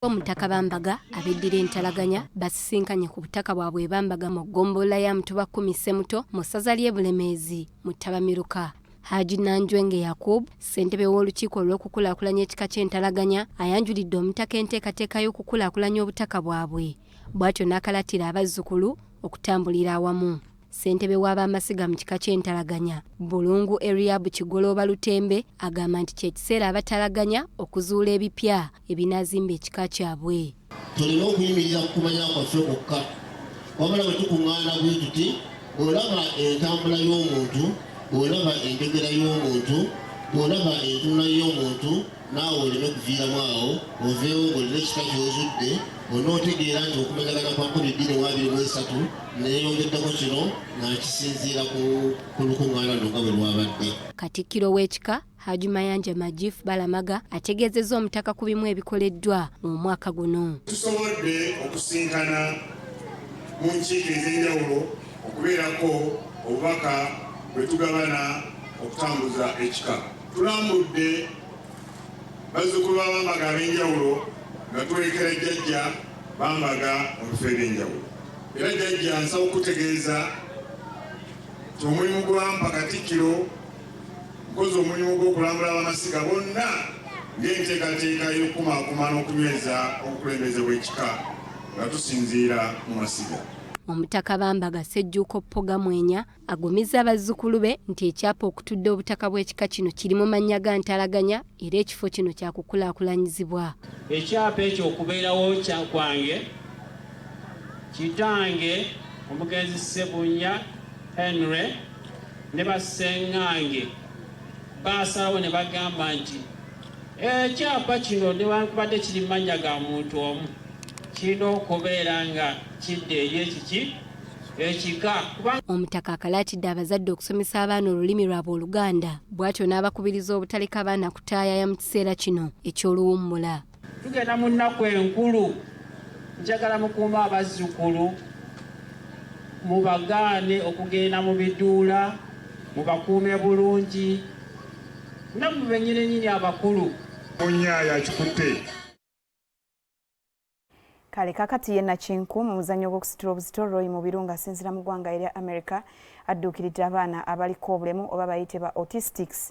Omutaka Bambaga abeddira entalaganya basisinkanye ku butaka bwabwe Bambaga mu ggombolola ya Mutuba 10 Ssemuto mu ssaza ly'e Bulemeezi mu Ttabamiruka. Haji Nanjwenge Yakub, ssentebe w'olukiiko olw'okukulaakulanya ekika ky'entalaganya, ayanjulidde omutaka enteekateeka y'okukulaakulanya obutaka bwabwe. Bw'atyo n'akalatira abazzukulu okutambulira awamu. Ssentebe w'abamasiga mu kika ky'entalaganya, Bulungu Eriabu Kigolooba Lutembe, agamba nti kye kiseera abatalaganya okuzuula ebipya ebinaazimba ekika kyabwe. Tulina okuyimirira ku kumanya kwaffe kwokka. Wabula bwe tukuŋŋaana bwe tuti, olaba entambula y'omuntu, olaba enjogera y'omuntu, olaba entunula y'omuntu, naawe oleme kuviiramu awo, oveewo ng'olina ekika ky'ozudde, onootegeera nti okumanyagana kwa 2023 neeyongeddeko kino ng'akisinziira ku lukuŋŋaana luno nga bwe lwabadde. Katikkiro w'ekika Haji Mayanja Majifu Balamaga ategeezezza omutaka ku bimu ebikoleddwa mu mwaka guno. Tusobodde okusinkana mu nkiiko ez'enjawulo okubeerako obubaka bwe tugabana okutambuza ekika. Tulambudde bazzukulu ba Bambaga ab'enjawulo nga twekera Jjajja Bambaga mu bifo eby'enjawulo. Era Jjajja nsaba okutegeeza nti omulimu gwe wampa Katikkiro nkoze omulimu gw'okulambula abamasiga bonna ng'enteekateeka y'okukumaakuma n'okunyweza obukulembeze bw'ekika nga tusinziira mu masiga. Omutaka Bambaga Ssejjuuko Ppoga Mwenya agumizza abazzukulu be nti ekyapa okutudde obutaka bw'ekika kino kiri mu mannya ga ntalaganya era ekifo kino kyakukulaakulanyizibwa. Ekyapa ekyo okubeerawo kwange kitange omugenzi Ssebunya Henry ne bassengange baasalawo ne bagamba nti ekyapa kino newankubadde kiri mu mannya ga muntu omu kirina okubeera nga kidde eri ekika. Omutaka akalaatidde abazadde okusomesa abaana olulimi lwabwe Oluganda, bw'atyo n'abakubiriza obutaleka abaana kutaayaya mu kiseera kino eky'oluwummula. Tugenda mu nnaku enkulu, njagala mukuuma abazzukulu mubagaane okugenda mu biduula, mubakuume bulungi, nammwe bennyini abakulu. Munyaaya kikutte. Kale kakati ye Nakinku mu muzannyo gw'okusitula obuzito Roy mu birunga asinziira mu ggwanga erya America adduukiridde abaana abaliko obulemu oba bayite ba autistics